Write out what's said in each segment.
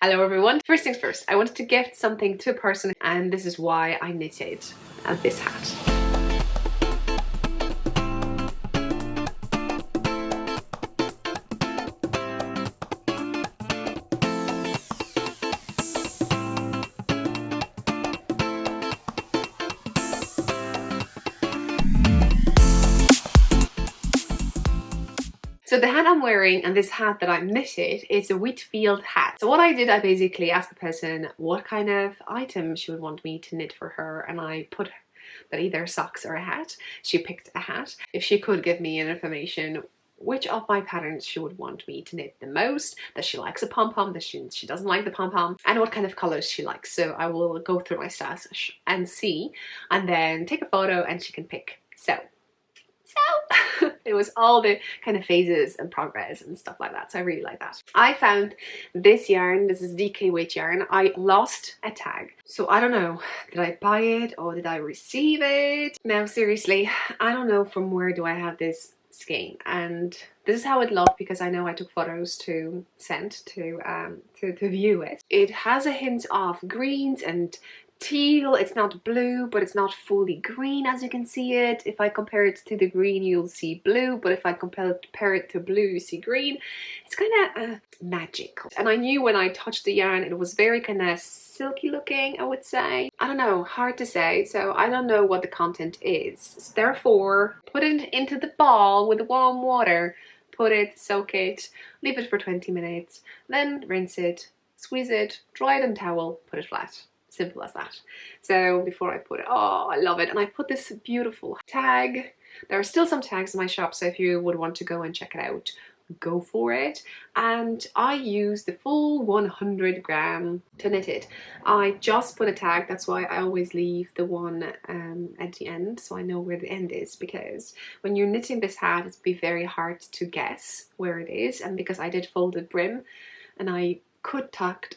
Hello everyone. First things first, I wanted to gift something to a person, and this is why I knitted this hat. So the hat I'm wearing and this hat that I knitted is a wheat field hat. So what I did, I basically asked the person what kind of item she would want me to knit for her, and I put that either socks or a hat. She picked a hat. If she could give me an information which of my patterns she would want me to knit the most, that she likes a pom-pom, that she doesn't like the pom-pom, and what kind of colors she likes. So I will go through my stash and see, and then take a photo and she can pick. So it was all the kind of phases and progress and stuff like that, so I really like that. I found this yarn. This is DK weight yarn. I lost a tag, so I don't know, did I buy it or did I receive it? Now seriously, I don't know from where do I have this skein, and this is how it looked because I know I took photos to send to view it. It has a hint of greens and teal. It's not blue, but it's not fully green as you can see it. If I compare it to the green, you'll see blue, but if I compare it to blue, you see green. It's kind of magical. And I knew when I touched the yarn, it was very kind of silky looking, I would say. I don't know, hard to say. So I don't know what the content is. So therefore, put it into the ball with warm water. Put it, soak it, leave it for 20 minutes, then rinse it, squeeze it, dry it in towel, put it flat. Simple as that. So before I put it, oh, I love it. And I put this beautiful tag. There are still some tags in my shop, so if you would want to go and check it out, go for it. And I use the full 100 gram to knit it. I just put a tag, that's why I always leave the one at the end, so I know where the end is, because when you're knitting this hat, it'd be very hard to guess where it is. And because I did folded brim and I could tuck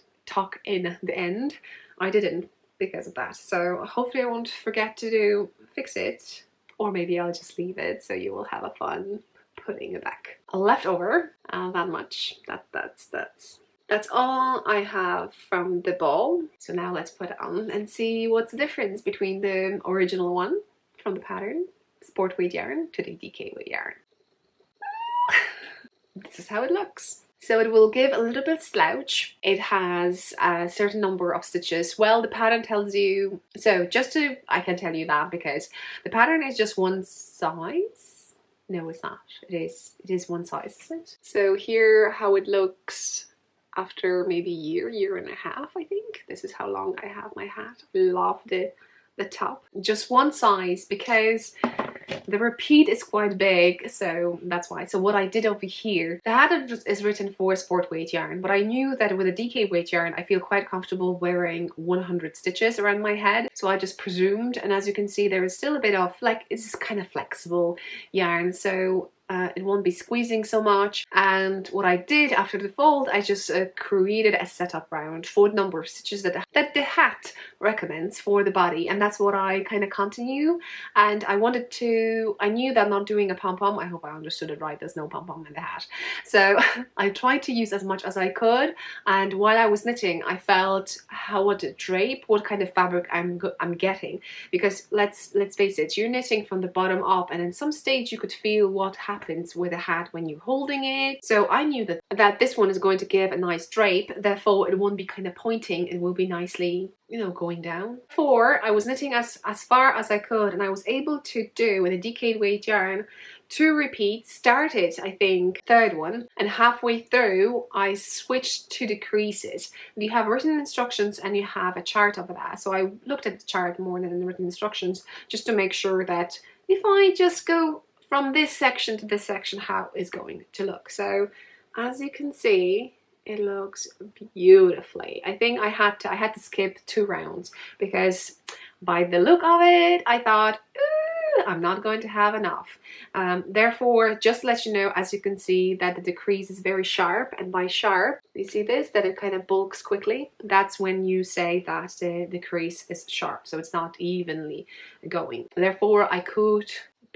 in the end, I didn't because of that. So hopefully I won't forget to fix it, or maybe I'll just leave it so you will have a fun putting it back. Leftover, that much. That's all I have from the ball. So now let's put it on and see what's the difference between the original one from the pattern, sport weight yarn, to the DK weight yarn. This is how it looks. So it will give a little bit of slouch. It has a certain number of stitches. Well, the pattern tells you, so I can tell you that because the pattern is just one size. No, it's not. It is one size, isn't it? So here how it looks after maybe a year and a half, I think. This is how long I have my hat. Love the top. Just one size because the repeat is quite big, so that's why. So what I did over here, the hat is written for sport weight yarn, but I knew that with a DK weight yarn, I feel quite comfortable wearing 100 stitches around my head. So I just presumed, and as you can see, there is still a bit of it's kind of flexible yarn, so it won't be squeezing so much. And what I did after the fold, I just created a setup round for the number of stitches that the hat recommends for the body, and that's what I kind of continue. And I knew that I'm not doing a pom-pom. I hope I understood it right. There's no pom-pom in the hat. So I tried to use as much as I could, and while I was knitting, I felt how to drape, what kind of fabric I'm getting, because let's face it, you're knitting from the bottom up, and in some stage you could feel what happens with a hat when you're holding it. So I knew that this one is going to give a nice drape, therefore it won't be kind of pointing, it will be nicely, you know, going down. I was knitting as far as I could, and I was able to do with a DK weight yarn 2 repeats. Started, I think, third one, and halfway through I switched to the creases. You have written instructions and you have a chart of that, so I looked at the chart more than the written instructions just to make sure that if I just go from this section to this section, how it's going to look. So as you can see, it looks beautifully. I think I had to skip 2 rounds because by the look of it, I thought, I'm not going to have enough. Therefore, just to let you know, as you can see, that the decrease is very sharp, and by sharp, you see this, that it kind of bulks quickly. That's when you say that the decrease is sharp, so it's not evenly going. Therefore, I could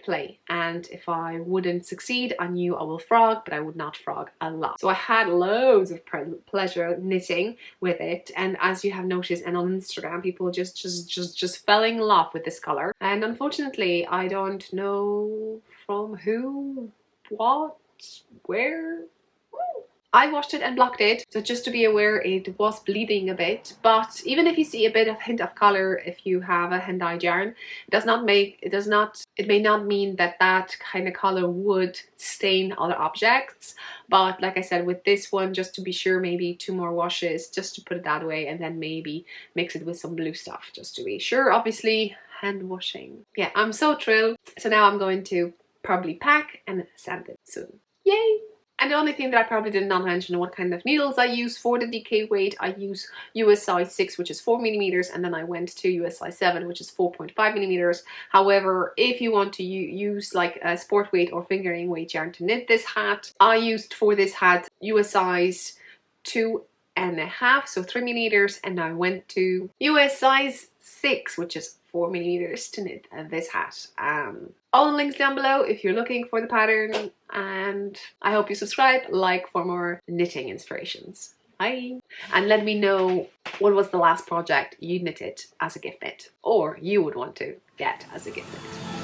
play, and if I wouldn't succeed I knew I will frog, but I would not frog a lot. So I had loads of pleasure knitting with it, and as you have noticed, and on Instagram, people just fell in love with this color. And unfortunately I don't know from who, what, where. I washed it and blocked it, so just to be aware, it was bleeding a bit. But even if you see a bit of hint of color, if you have a hand-dyed yarn, it may not mean that that kind of color would stain other objects. But like I said, with this one, just to be sure, maybe 2 more washes just to put it that way, and then maybe mix it with some blue stuff just to be sure. Obviously, hand washing. Yeah, I'm so thrilled. So now I'm going to probably pack and sand it soon. Yay! And the only thing that I probably did not mention what kind of needles I use for the DK weight. I use US size 6, which is 4mm, and then I went to US size 7, which is 4.5mm. However, if you want to use like a sport weight or fingering weight yarn to knit this hat, I used for this hat US size 2.5, so 3mm, and I went to US size 6, which is 4mm to knit this hat. All the links down below if you're looking for the pattern, and I hope you subscribe, like for more knitting inspirations. Bye! And let me know what was the last project you knitted as a gift knit, or you would want to get as a gift knit.